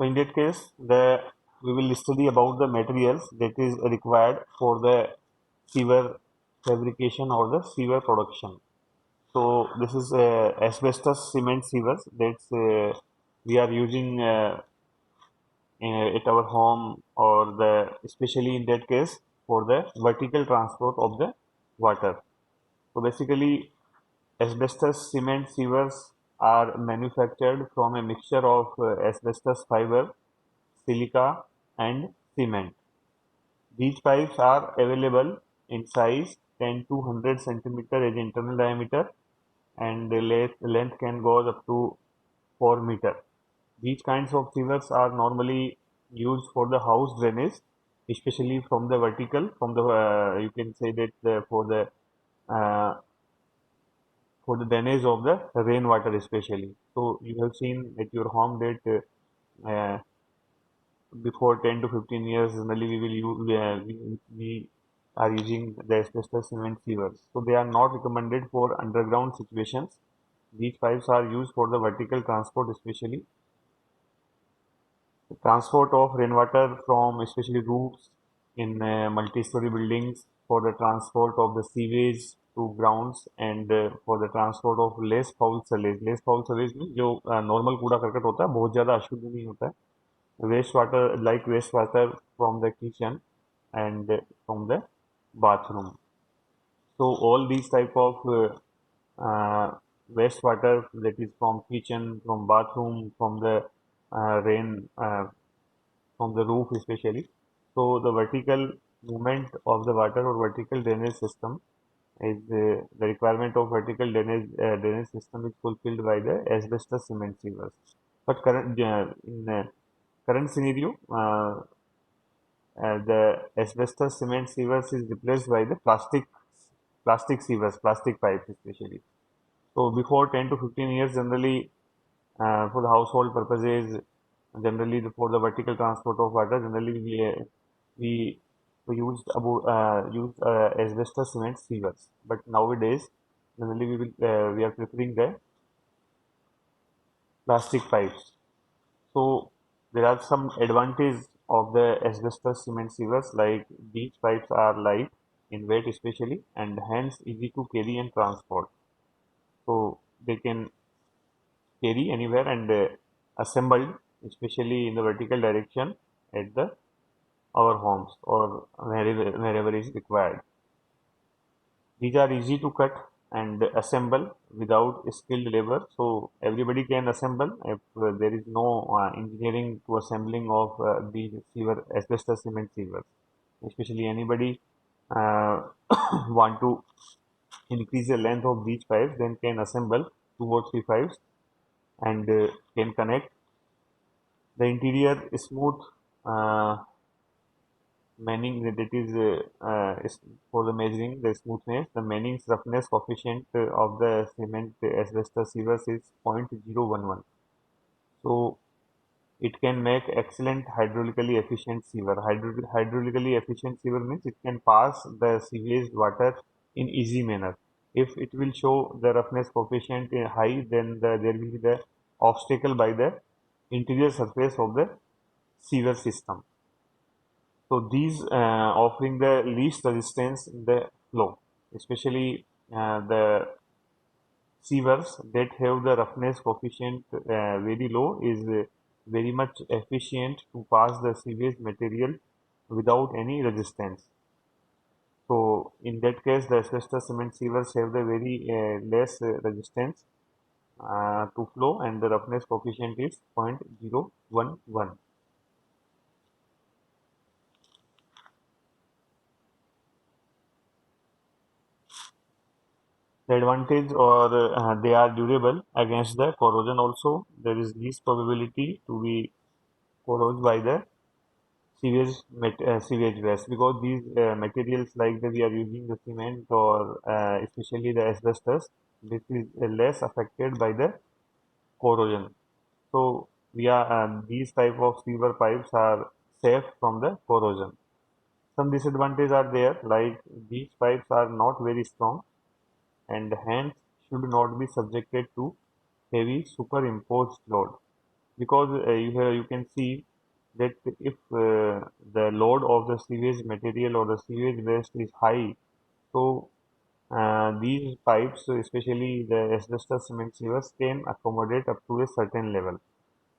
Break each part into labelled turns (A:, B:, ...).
A: So in that case, we will study about the materials that is required for the sewer fabrication or the sewer production. So this is asbestos cement sewers that's we are using at our home or the especially in that case for the vertical transport of the water. So basically, asbestos cement sewers are manufactured from a mixture of asbestos fiber, silica, and cement. These pipes are available in size 10 to 100 centimeter as internal diameter, and the length can go up to 4 meter. These kinds of sewers are normally used for the house drainage, especially from the vertical, from the you can say that uh, for the drainage of the rainwater especially. So you have seen at your home that before 10 to 15 years, generally we will use, we are using the asbestos cement sewers. So they are not recommended for underground situations. These pipes are used for the vertical transport, especially the transport of rainwater from especially roofs in multi-story buildings, for the transport of the sewage to grounds, and for the transport of less foul sewage. Less foul sewage means जो normal कूड़ा करकट होता है बहुत ज़्यादा अशुद्ध नहीं होता है. Wastewater, like wastewater from the kitchen and from the bathroom. So all these type of wastewater, that is from kitchen, from bathroom, from the rain, from the roof especially. So the vertical movement of the water or vertical drainage system is the requirement of vertical drainage system is fulfilled by the asbestos cement sewers. But in current scenario, the asbestos cement sewers is replaced by the plastic sewers, plastic pipes especially. So before 10 to 15 years, generally for the household purposes, generally for the vertical transport of water, generally we, we used asbestos cement sewers. But nowadays, generally we are preferring the plastic pipes. So there are some advantages of the asbestos cement sewers, like these pipes are light in weight especially and hence easy to carry and transport. So they can carry anywhere and assembled especially in the vertical direction at the our homes or wherever is required. These are easy to cut and assemble without skilled labor, so everybody can assemble if there is no engineering to assembling of these asbestos cement sewers. Especially anybody uh, want to increase the length of these pipes, then can assemble 2 or 3 pipes and can connect. The interior is smooth. Uh, Manning that is for the measuring the smoothness. The Manning's roughness coefficient of the cement asbestos sewers is 0.011. So it can make excellent hydraulically efficient sewer. Hydraulically efficient sewer means it can pass the sewage water in easy manner. If it will show the roughness coefficient high, then there will be the obstacle by the interior surface of the sewer system. So these offering the least resistance in the flow, especially the sewers that have the roughness coefficient very low is very much efficient to pass the sewage material without any resistance. So in that case, the asbestos cement sewers have the very less resistance to flow, and the roughness coefficient is 0.011. The advantage or they are durable against the corrosion also. There is least probability to be corroded by the sewage waste, because these materials like that we are using the cement or especially the asbestos, this is less affected by the corrosion. So we are these type of sewer pipes are safe from the corrosion. Some disadvantages are there, like these pipes are not very strong and hence should not be subjected to heavy superimposed load. because you can see that if the load of the sewage material or the sewage waste is high, so these pipes, especially the asbestos cement sewers, can accommodate up to a certain level.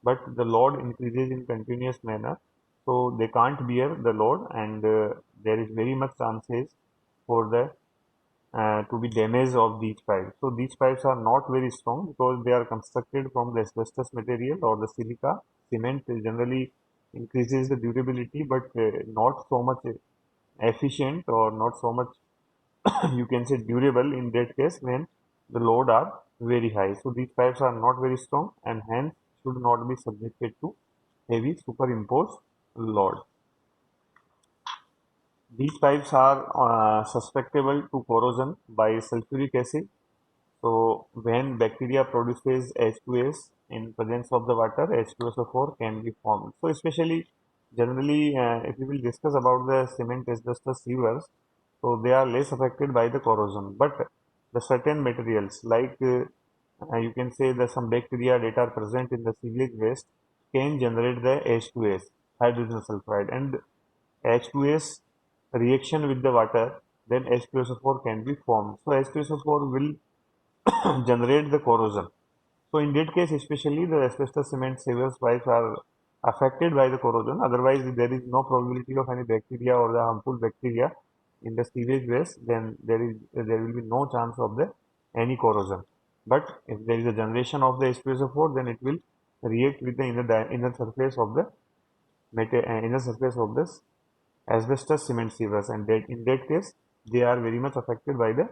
A: But the load increases in continuous manner, so they can't bear the load, and there is very much chances for the to be damage of these pipes. So these pipes are not very strong because they are constructed from the asbestos material or the silica. Cement generally increases the durability, but not so much efficient or not so much you can say durable in that case when the load are very high. So these pipes are not very strong and hence should not be subjected to heavy superimposed load. These pipes are susceptible to corrosion by sulfuric acid. So when bacteria produces H2S in presence of the water, H2SO4 can be formed. So especially generally, if we will discuss about the cement asbestos sewers, so they are less affected by the corrosion. But the certain materials like you can say that some bacteria that are present in the sewage waste can generate the H2S, hydrogen sulfide, and H2S reaction with the water, then H2SO4 can be formed. So H2SO4 will generate the corrosion. So in that case, especially the asbestos cement sewers pipes are affected by the corrosion. Otherwise, if there is no probability of any bacteria or the harmful bacteria in the sewage waste, then there will be no chance of the any corrosion. But if there is a generation of the H2SO4, then it will react with the inner surface of the inner surface of this asbestos cement sewers, and that in that case they are very much affected by the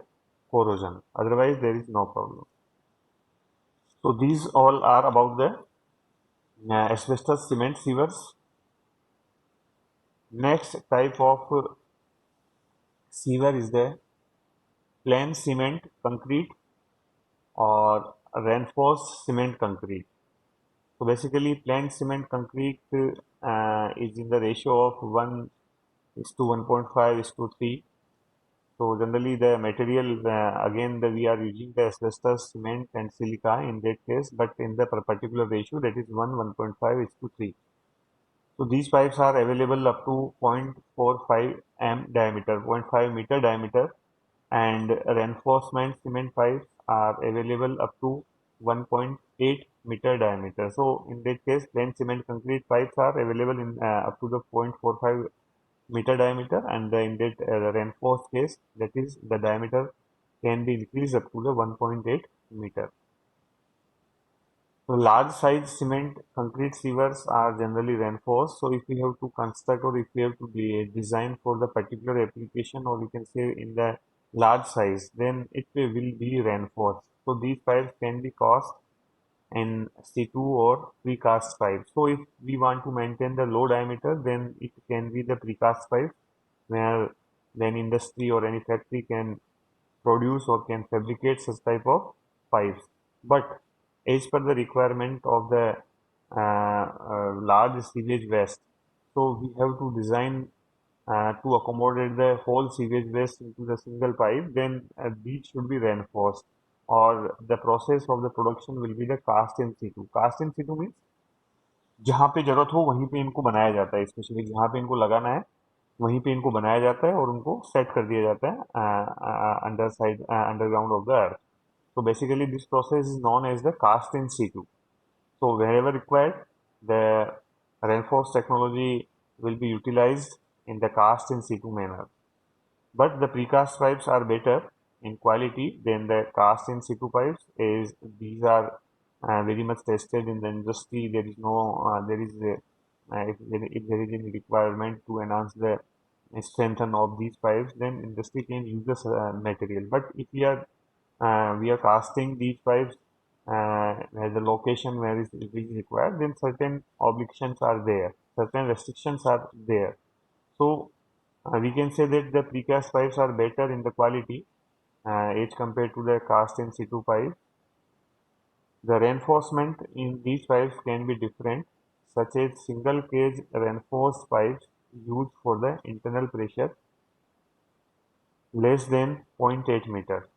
A: corrosion. Otherwise, there is no problem. So these all are about the asbestos cement sewers. Next type of sewer is the plain cement concrete or reinforced cement concrete. So basically, plain cement concrete is in the ratio of 1 is to 1.5 is to 3. So generally, the material again we are using the asbestos cement and silica in that case, but in the particular ratio that is 1.5 is to 3. So these pipes are available up to 0.45 m diameter, 0.5 meter diameter, and reinforcement cement pipes are available up to 1.8 meter diameter. So in that case, plain cement concrete pipes are available in up to the 0.45 meter diameter, and in that reinforced case, that is the diameter can be increased up to the 1.8 meter. So large size cement concrete sewers are generally reinforced. So if we have to construct or if we have to design for the particular application, or we can say in the large size, then it will be reinforced. So these pipes can be cast in situ or precast pipes. So if we want to maintain the low diameter, then it can be the precast pipe, where then industry or any factory can produce or can fabricate such type of pipes. But as per the requirement of the large sewage waste, so we have to design to accommodate the whole sewage waste into the single pipe, then these should be reinforced, or the process of the production will be the cast in situ. Cast in situ means जहाँ पे जरूरत हो वहीं पे इनको बनाया जाता है, स्पेशली जहाँ पे इनको लगाना है वहीं पे इनको बनाया जाता है और उनको सेट कर दिया जाता है under side underground of the earth. So basically this process is known as the cast in situ. So wherever required, the reinforced technology will be utilized in the cast in situ manner. But the precast pipes are better in quality than the cast in situ pipes, as these are very much tested in the industry. There is no, there is a, if there is any requirement to enhance the strength of these pipes, then industry can use this material. But if we are casting these pipes at the location where it is required, then certain obligations are there, certain restrictions are there. So we can say that the precast pipes are better in the quality as compared to the cast in situ pipe. The reinforcement in these pipes can be different, such as single cage reinforced pipes used for the internal pressure less than 0.8 meter.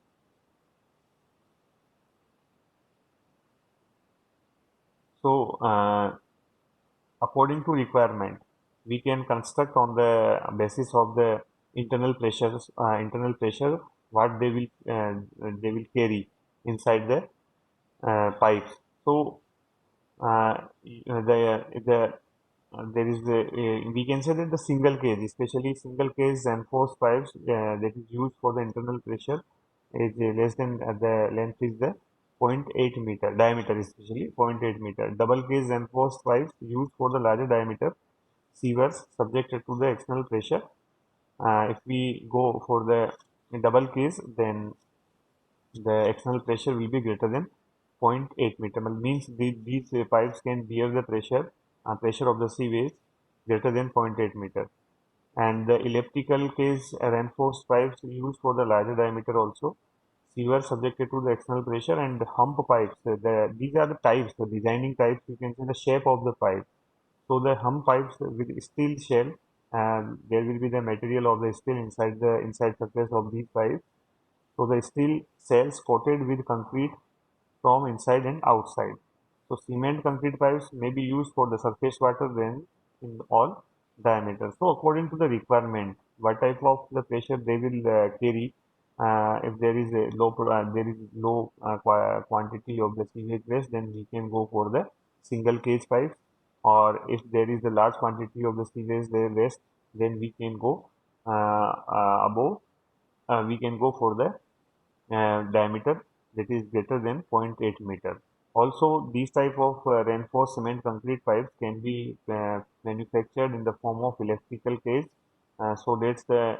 A: So, according to requirement, we can construct on the basis of the internal pressure what they will carry inside the pipes. So, there is we can say that the single cage, especially single cage reinforced pipes that is used for the internal pressure is less than the length is the 0.8 meter diameter, especially 0.8 meter. Double cage reinforced pipes used for the larger diameter sievers subjected to the external pressure. If we go for the double cage, then the external pressure will be greater than 0.8 meter. Means these pipes can bear the pressure of the sewage greater than 0.8 meter. And the elliptical case reinforced pipes used for the larger diameter also. Sewers subjected to the external pressure, and hump pipes. These are the types, the designing types. You can see the shape of the pipe. So the hump pipes with steel shell, and there will be the material of the steel inside the inside surface of these pipes. So the steel cells coated with concrete from inside and outside. So cement concrete pipes may be used for the surface water drain in all diameters. So according to the requirement, what type of the pressure they will carry. If there is a there is low quantity of the sewage waste, then we can go for the single cage pipes. Or if there is a large quantity of the sewage waste, then we can go above. We can go for the diameter that is greater than 0.8 meter. Also, these type of reinforced cement concrete pipes can be manufactured in the form of electrical cage. So that's the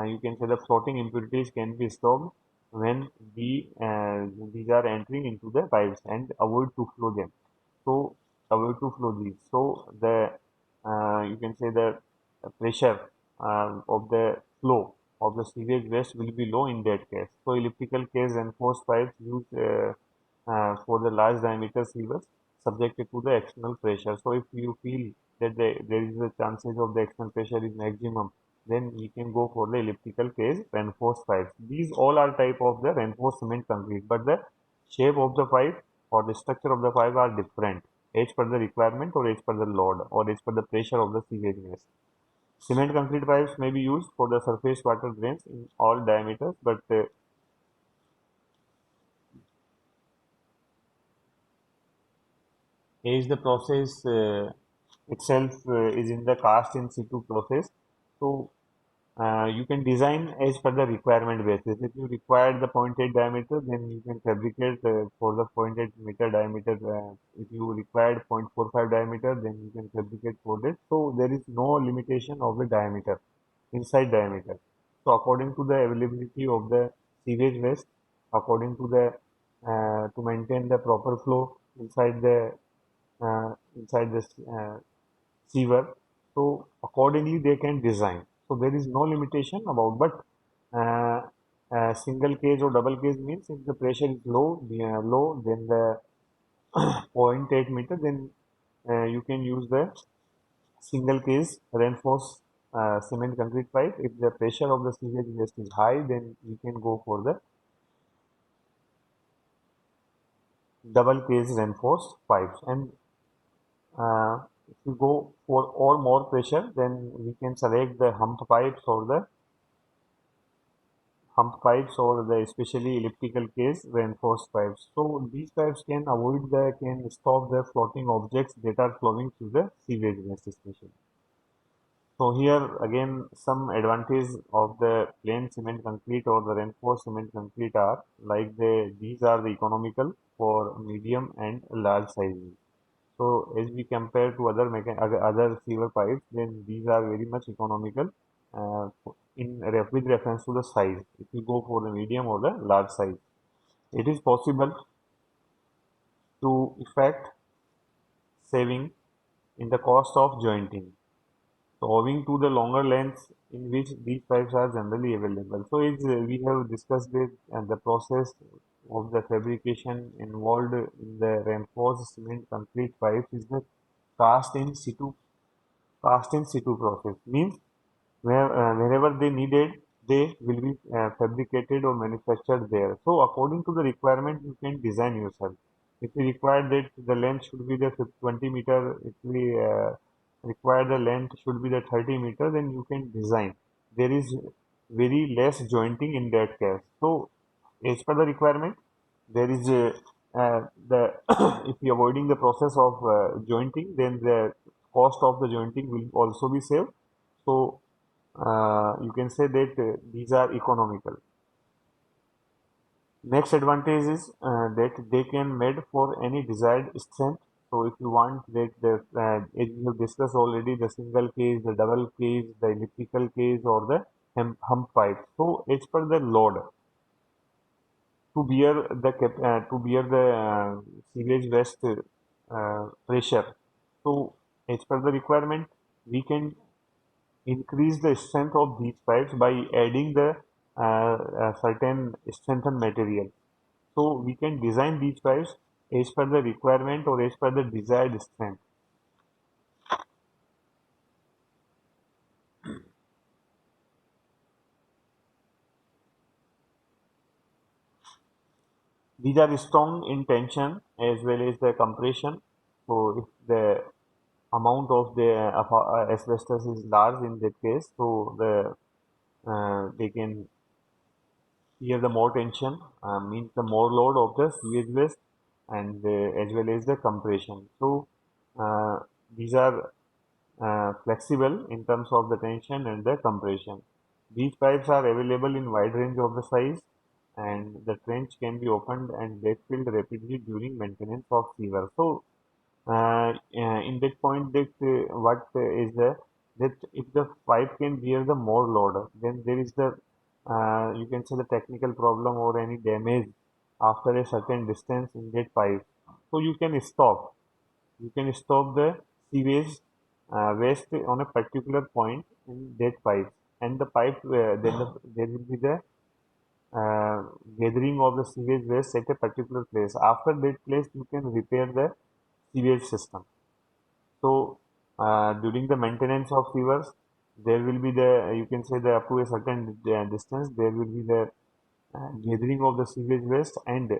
A: you can say the floating impurities can be stopped when these are entering into the pipes and avoid to flow them. So avoid to flow these. So the you can say the pressure of the flow of the sewage waste will be low in that case. So elliptical case reinforced pipes used for the large diameter sewers subjected to the external pressure. So if you feel that there is a chances of the external pressure is maximum, then we can go for the elliptical case reinforced pipes. These all are type of the reinforced cement concrete, but the shape of the pipe or the structure of the pipe are different as per the requirement or as per the load or as per the pressure of the sewage waste. Cement concrete pipes may be used for the surface water drains in all diameters, but as the process itself is in the cast in situ process, so you can design as per the requirement basis. If you require the 0.8 diameter, then you can fabricate for the 0.8 meter diameter. If you required 0.45 diameter, then you can fabricate for that. So there is no limitation of the diameter, inside diameter. So according to the availability of the sewage waste, according to the to maintain the proper flow inside this sewer. So accordingly they can design. So there is no limitation about, but single cage or double cage means if the pressure is low, then the 0.8 meter, then you can use the single cage reinforced cement concrete pipe. If the pressure of the sewage waste is high, then you can go for the double cage reinforced pipes. And if you go for or more pressure, then we can select the hump pipes or the especially elliptical case reinforced pipes. So these pipes can stop the floating objects that are flowing through the sewage waste especially. So here again some advantage of the plain cement concrete or the reinforced cement concrete are like these are the economical for medium and large sizes. So as we compare to other sewer pipes, then these are very much economical with reference to the size. If you go for the medium or the large size, it is possible to effect saving in the cost of jointing. So owing to the longer lengths in which these pipes are generally available. So we have discussed it and the process of the fabrication involved in the reinforced cement concrete pipes is the cast in situ cast in situ process. Means wherever they needed, they will be fabricated or manufactured there. So according to the requirement, you can design yourself. If we require that the length should be the 20 meter, if we require the length should be the 30 meter, then you can design. There is very less jointing in that case. So as per the requirement, there is the if you avoiding the process of jointing, then the cost of the jointing will also be saved. So you can say that these are economical. Next advantage is that they can made for any desired strength. So if you want that the as we have discussed already, the single case, the double case, the elliptical case, or the hump pipe. So as per the load to bear the sewage waste pressure. So as per the requirement, we can increase the strength of these pipes by adding the certain strengthened material. So we can design these pipes as per the requirement or as per the desired strength. These are strong in tension as well as the compression. So if the amount of the asbestos is large in that case, so they can here the more tension means the more load of the sewage waste and as well as the compression. So uh, these are flexible in terms of the tension and the compression. These pipes are available in wide range of the size and the trench can be opened and backfilled rapidly during maintenance of sewer. So in that point that what is the that if the pipe can bear the more load, then there is the you can say the technical problem or any damage after a certain distance in that pipe. So you can stop the sewage waste on a particular point in that pipe, and the pipe there will be the uh, gathering of the sewage waste at a particular place. After that place, you can repair the sewage system. So during the maintenance of sewers, there will be the you can say the up to a certain distance there will be the gathering of the sewage waste, and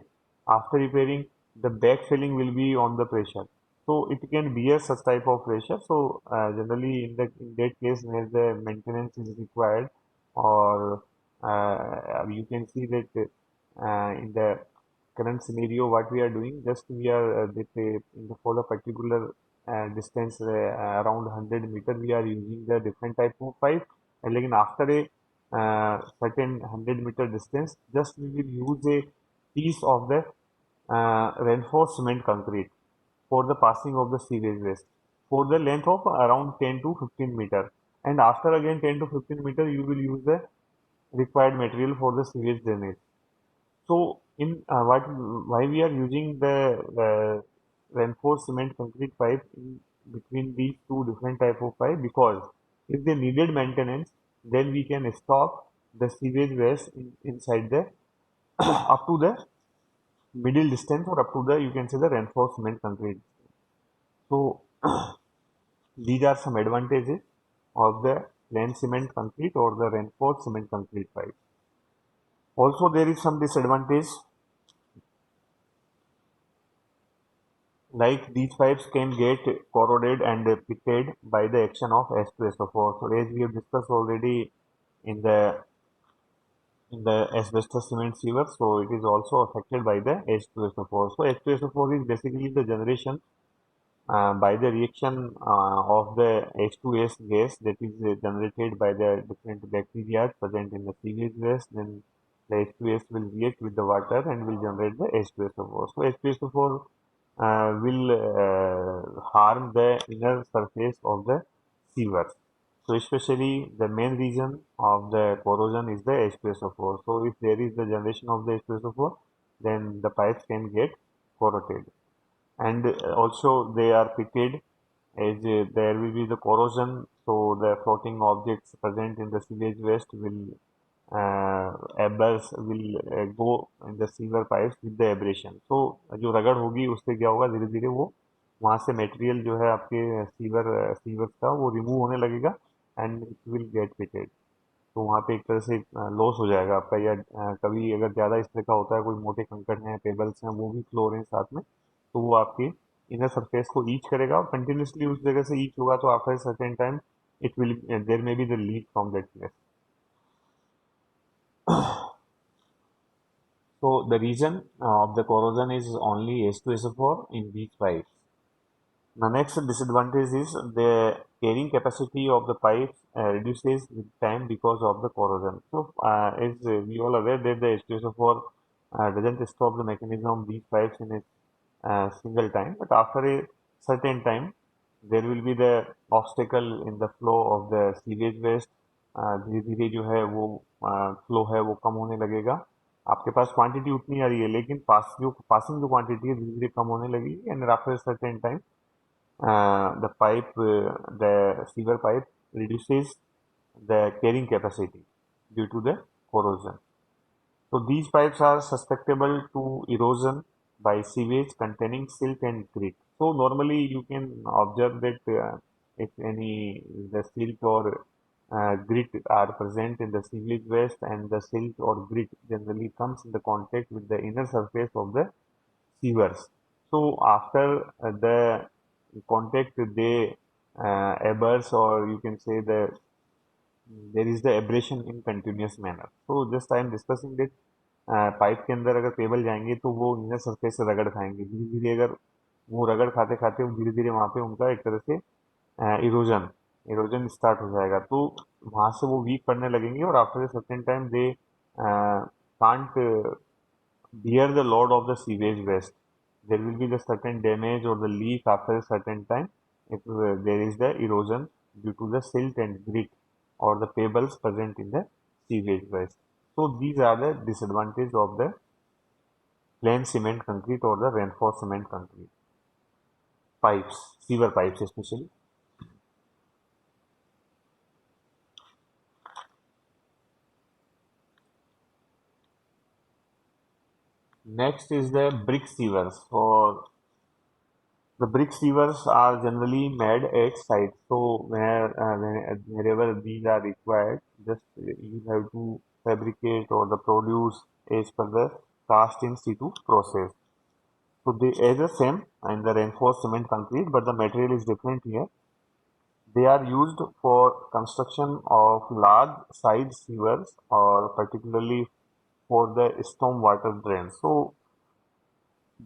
A: after repairing, the backfilling will be on the pressure. So it can bear such type of pressure. So generally in that case where the maintenance is required, or you can see that in the current scenario what we are doing, just we are for the particular distance around 100 meter we are using the different type of pipe, and like after a certain 100-meter distance, just we will use a piece of the reinforced cement concrete for the passing of the sewage waste for the length of around 10 to 15 meter, and after again 10 to 15 meter you will use the required material for the sewage drainage. So in why we are using the reinforced cement concrete pipe in between these two different type of pipe, because if they needed maintenance, then we can stop the sewage waste inside the up to the middle distance or up to the you can say the reinforced cement concrete. So these are some advantages of the plain cement concrete or the reinforced cement concrete pipe. Also, there is some disadvantage. Like these pipes can get corroded and pitted by the action of H2SO4. So as we have discussed already in the asbestos cement sewer, so it is also affected by the H2SO4. So H2SO4 is basically the generation by the reaction of the H2S gas that is generated by the different bacteria present in the sewage waste. Then the H2S will react with the water and will generate the H2SO4. So H2SO4 will harm the inner surface of the sewer. So especially the main reason of the corrosion is the H2SO4. So if there is the generation of the H2SO4, then the pipes can get corroded, and also they are pitted as there will be the corrosion, so the floating objects present in the sewage waste will abrades will go in the sewer pipes with the abrasion. So जो रगड़ होगी उससे क्या होगा, धीरे धीरे वो वहाँ से मटेरियल जो है आपके सीवर का वो रिमूव होने लगेगा and it will get pitted. तो वहाँ पे एक तरह से लॉस हो जाएगा आपका, या कभी अगर ज़्यादा इस तरह का होता है, कोई मोटे कंकड़ हैं पेबल्स हैं वो भी फ्लो रहे हैं साथ में, तो वो आपके इनर सरफेस को ईच करेगा और कंटिन्यूसली उस जगह से ईच होगा, तो after certain time it will there may be the leak from that place. So the reason of the corrosion is only H2SO4 in these pipes. The next disadvantage is the carrying capacity of the pipes reduces with time because of the corrosion. So, as we all aware that the H2SO4 doesn't stop the mechanism of these pipes in a single time, but after a certain time, there will be the obstacle in the flow of the sewage waste. धीरे धीरे जो है वो flow है वो कम होने लगेगा. आपके पास क्वांटिटी उतनी आ रही है, लेकिन पासिंग जो क्वांटिटी है धीरे धीरे कम होने लगेगी, and after certain time the sewer pipe reduces the carrying capacity due to the corrosion. So these pipes are susceptible to erosion by sewage containing silt and grit. So normally you can observe that if any the silt or grit are present in the sewage waste, and the silt or grit generally comes in the contact with the inner surface of the sewers. So after the contact, they abrases, or you can say there is the abrasion in continuous manner. So just I am discussing that pipe के अंदर अगर payable जाएंगे तो वो inner surface से रगड़ खाएंगे धीरे धीरे. अगर वो रगड़ खाते खाते धीरे धीरे वहाँ पे उनका एक तरह से इरोजन इरोजन स्टार्ट हो जाएगा, तो वहाँ से वो वीक पड़ने लगेंगे, और after a certain time they can't bear the load of the sewage waste. There will be the certain damage or the leak after a certain time if there is the erosion due to the silt and grit or the pebbles present in the sewage waste. So these are the disadvantages of the plain cement concrete or the reinforced cement concrete pipes, sewer pipes especially. Next is the brick sewers. For the brick sewers are generally made at site. So wherever these are required, just you have to fabricate or the produce as per the cast in situ process. So they are the same in the reinforced cement concrete, but the material is different here. They are used for construction of large side sewers, or particularly for the storm water drains. So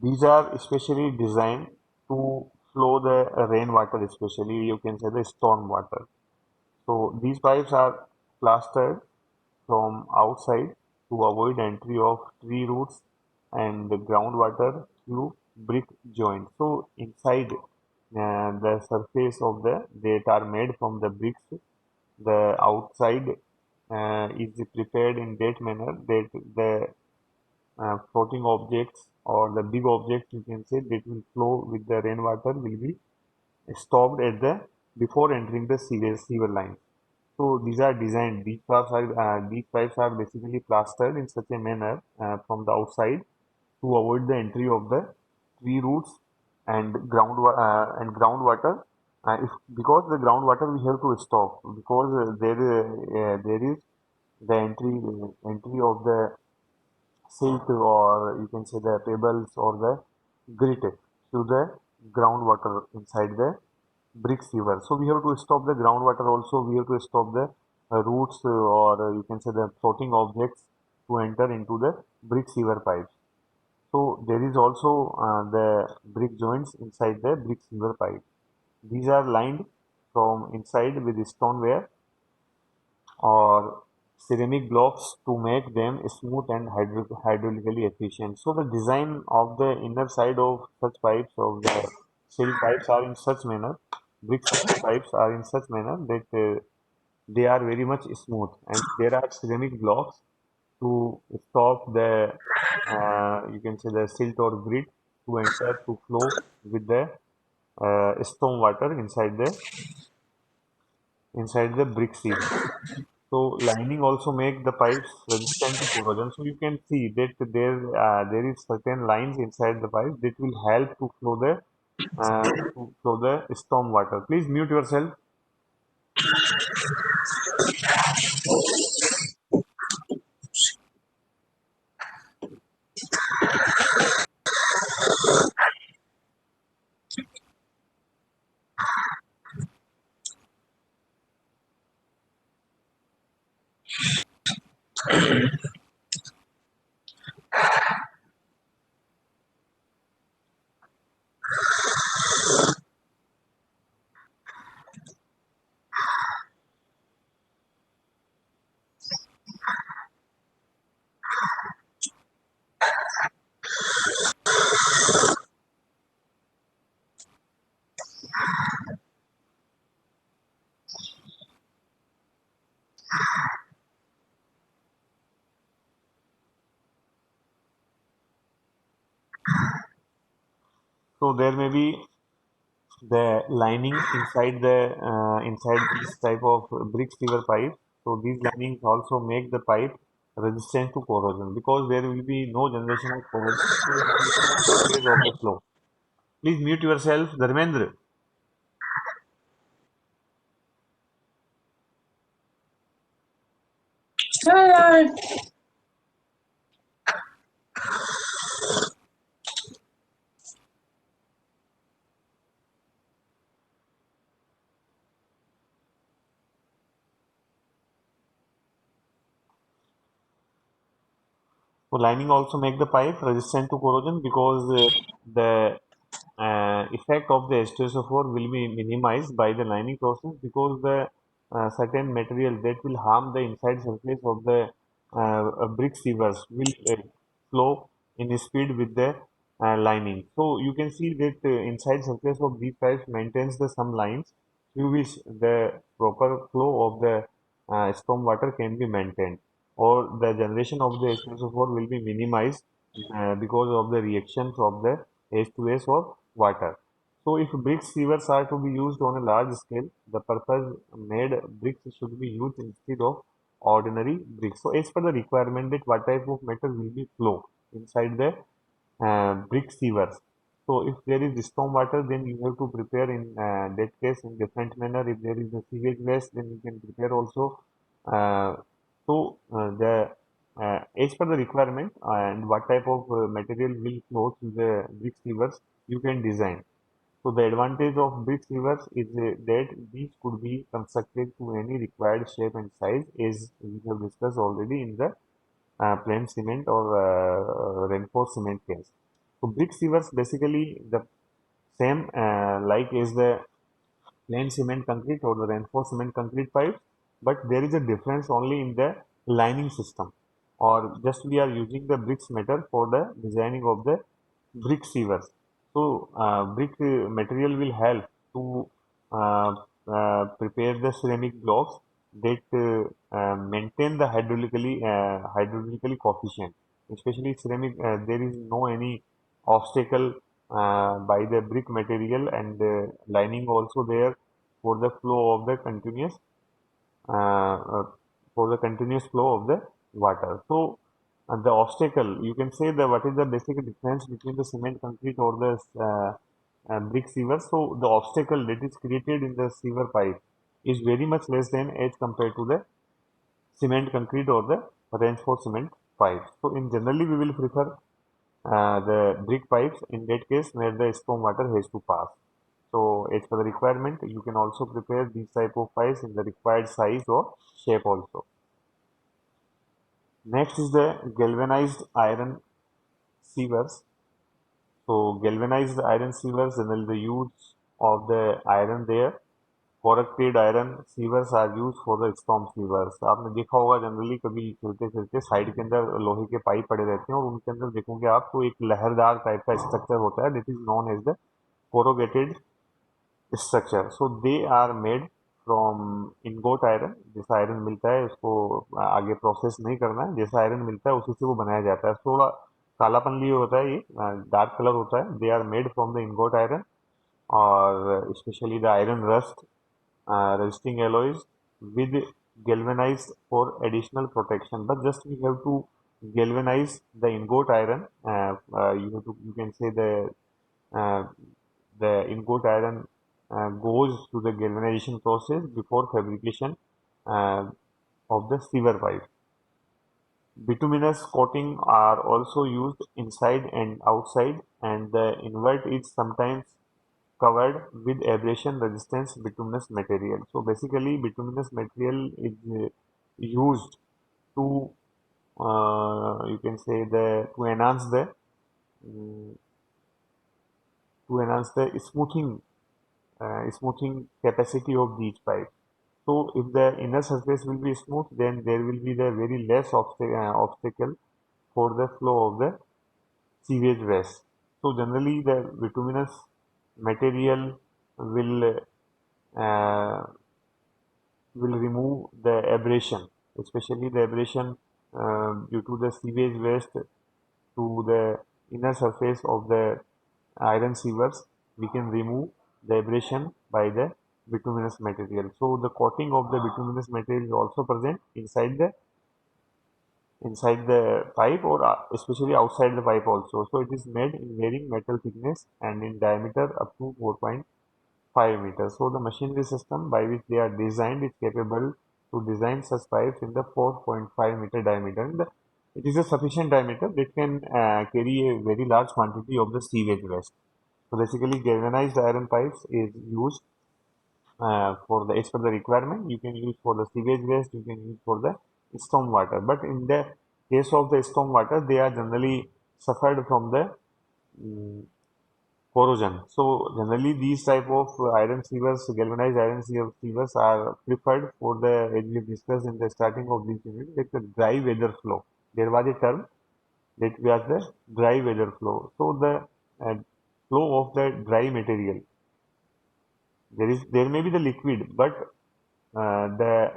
A: these are especially designed to flow the rainwater, especially you can say the storm water. So these pipes are plastered from outside to avoid entry of tree roots and the groundwater through brick joints. So inside the surface of the that are made from the bricks, the outside is prepared in that manner that the floating objects or the big objects you can say that will flow with the rainwater will be stopped at the before entering the sewer line. So these are designed. These pipes are basically plastered in such a manner from the outside to avoid the entry of the tree roots and groundwater. If because the groundwater we have to stop, because there is the entry of the silt, or you can say the pebbles or the grit to the groundwater inside the brick sewer. So we have to stop the groundwater also. We have to stop the roots or you can say the floating objects to enter into the brick sewer pipes. So there is also the brick joints inside the brick sewer pipe. These are lined from inside with stoneware or ceramic blocks to make them smooth and hydraulically efficient. So the design of the inner side of such pipes of the sill pipes are in such manner, brick pipes are in such manner that they are very much smooth, and there are ceramic blocks to stop the you can say the silt or grit to enter to flow with the storm water inside the brick seal. So lining also make the pipes resistant to corrosion. So you can see that there is certain lines inside the pipe that will help to flow the storm water. Please mute yourself. So there may be the lining inside this type of brick sewer pipe. So these linings also make the pipe resistant to corrosion because there will be no generation of corrosion phase of the flow. Please mute yourself, Dharmendra. So lining also make the pipe resistant to corrosion because the effect of the H2SO4 will be minimized by the lining process because the certain material that will harm the inside surface of the brick sievers will flow in speed with the lining. So you can see that inside surface of these pipes maintains the some lines through which the proper flow of the storm water can be maintained, or the generation of the H2SO4 will be minimized because of the reactions of the H2S or water. So if brick sievers are to be used on a large scale, the purpose made bricks should be used instead of ordinary bricks. So as per the requirement that what type of matter will be flow inside the brick sievers. So if there is storm water, then you have to prepare in that case in different manner. If there is a sewage waste, then you can prepare also. The as per the requirement and what type of material will flow through the brick sievers, you can design. So the advantage of brick sievers is that these could be constructed to any required shape and size, as we have discussed already in the plain cement or reinforced cement case. So brick sievers basically the same like is the plain cement concrete or the reinforced cement concrete pipes, but there is a difference only in the lining system, or just we are using the bricks metal for the designing of the brick sievers. So brick material will help to uh, prepare the ceramic blocks that maintain the hydraulically coefficient. Especially ceramic, there is no any obstacle by the brick material and lining also there for the flow of the uh, uh, continuous flow of the water. So the obstacle, you can say that what is the basic difference between the cement concrete or the brick sewer. So the obstacle that is created in the sewer pipe is very much less than as compared to the cement concrete or the reinforced cement pipes. So in generally we will prefer the brick pipes in that case where the storm water has to pass. So as per the requirement, you can also prepare these type of pipes in the required size or shape also. Next is the galvanized iron sievers. So galvanized iron sievers, and then the use of the iron there. Corrugated iron sievers are used for the storm sievers. आपने देखा होगा generally कभी चलते चलते side के अंदर लोहे के पाइप पड़े रहते हैं और उनके अंदर देखोगे आप तो एक लहरदार टाइप का स्ट्रक्चर होता है that is known as the corrugated structure. So they are made from ingot iron. जैसा आयरन मिलता है उसको आगे प्रोसेस नहीं करना है, जैसा आयरन मिलता है उसी से वो बनाया जाता है. थोड़ा कालापन लिए होता है, ये डार्क कलर होता है. They are made from the ingot iron और specially the iron rust resisting alloys with galvanized for additional protection. But just we have to galvanize the ingot iron. You can say uh, the ingot iron goes to the galvanization process before fabrication uh, of the sewer pipe. Bituminous coating are also used inside and outside, and the invert is sometimes covered with abrasion resistance bituminous material. So basically bituminous material is used to you can say the mm, to enhance the smoothing capacity of these pipes. So if the inner surface will be smooth, then there will be the very less obstacle for the flow of the sewage waste. So generally the bituminous material will uh, will remove the abrasion, especially the abrasion due to the sewage waste to the inner surface of the iron sewers. We can remove the abrasion by the bituminous material. So the coating of the bituminous material is also present inside the pipe or especially outside the pipe also. So it is made in varying metal thickness and in diameter up to 4.5 meters. So the machinery system by which they are designed is capable to design such pipes in the 4.5-meter diameter. And it is a sufficient diameter that can carry a very large quantity of the sewage waste. So basically galvanized iron pipes is used for the as per the requirement. You can use for the sewage waste, you can use for the storm water. But in the case of the storm water, they are generally suffered from the mm, corrosion. So generally these type of iron sewers, galvanized iron sewers are preferred for the, as we have discussed in the starting of this unit, like the dry weather flow. There was a term that was the dry weather flow. So the flow of the dry material, there may be the liquid, but the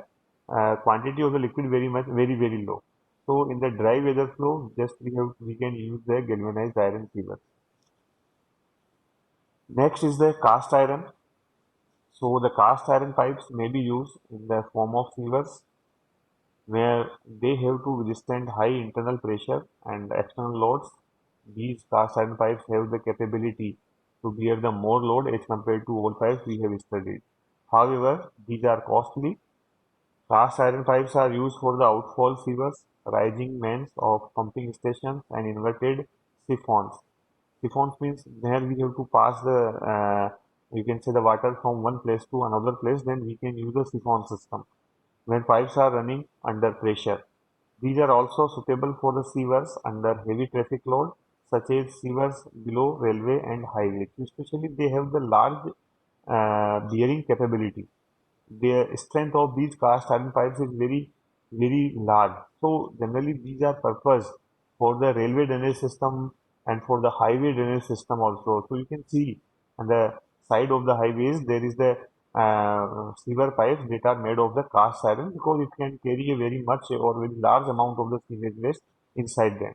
A: quantity of the liquid very low. So in the dry weather flow, just we can use the galvanized iron sewer. Next is the cast iron. So the cast iron pipes may be used in the form of sewers where they have to withstand high internal pressure and external loads. These cast iron pipes have the capability to bear the more load as compared to old pipes we have studied. However, these are costly. Cast iron pipes are used for the outfall sewers, rising mains of pumping stations, and inverted siphons. Siphons means where we have to pass you can say the water from one place to another place, then we can use the siphon system when pipes are running under pressure. These are also suitable for the sewers under heavy traffic load, such as sewers below railway and highways. Especially, they have the large bearing capability. The strength of these cast iron pipes is very large. So generally these are purpose for the railway drainage system and for the highway drainage system also. So you can see on the side of the highways there is the sewer pipes that are made of the cast iron because it can carry a very much or very large amount of the sewage waste inside them,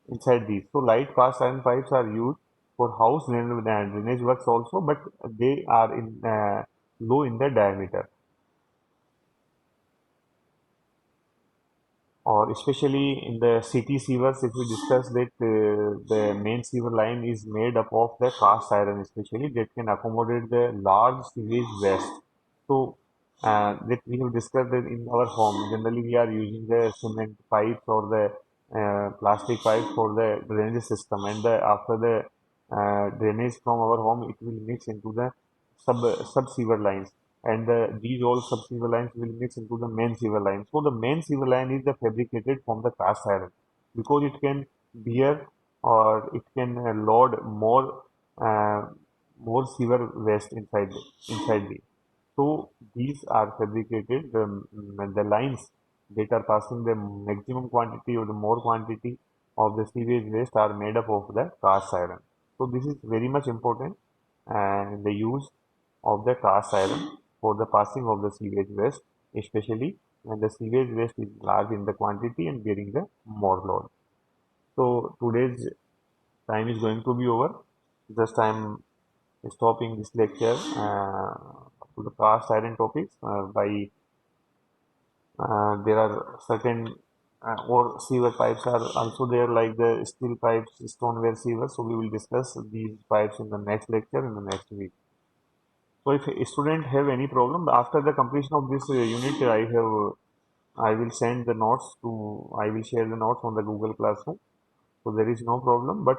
A: inside these. So light cast iron pipes are used for house drainage works also, but they are in low in the diameter. Or especially in the city sewers, if we discuss that the main sewer line is made up of the cast iron, especially that can accommodate the large sewage waste. So that we have discussed that in our home, generally we are using the cement pipes or the plastic pipes for the drainage system, and after the drainage from our home, it will mix into the sub sewer lines, and these all sub sewer lines will mix into the main sewer line. So the main sewer line is the fabricated from the cast iron because it can bear or it can load uh, more sewer waste inside the. So these are fabricated. The lines that are passing the maximum quantity or the more quantity of the sewage waste are made up of the cast iron. So this is very much important and the use of the cast iron for the passing of the sewage waste, especially when the sewage waste is large in the quantity and bearing the more load. So today's time is going to be over. Just I'm stopping this lecture to the cast iron topics by there are certain or sewer pipes are also there like the steel pipes, stoneware sewers. So we will discuss these pipes in the next lecture in the next week. So if a student have any problem after the completion of this unit, I will send the notes to I will share the notes on the Google Classroom. So there is no problem. But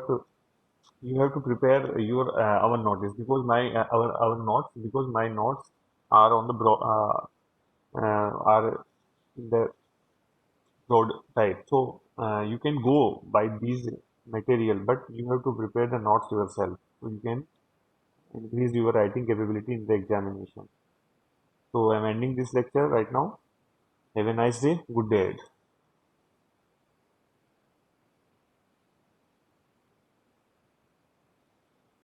A: You have to prepare your our notes because my our notes because my notes are on the are in the broad type. So you can go by these material, but you have to prepare the notes yourself. So you can increase your writing capability in the examination. So I'm ending this lecture right now. Have a nice day. Good day.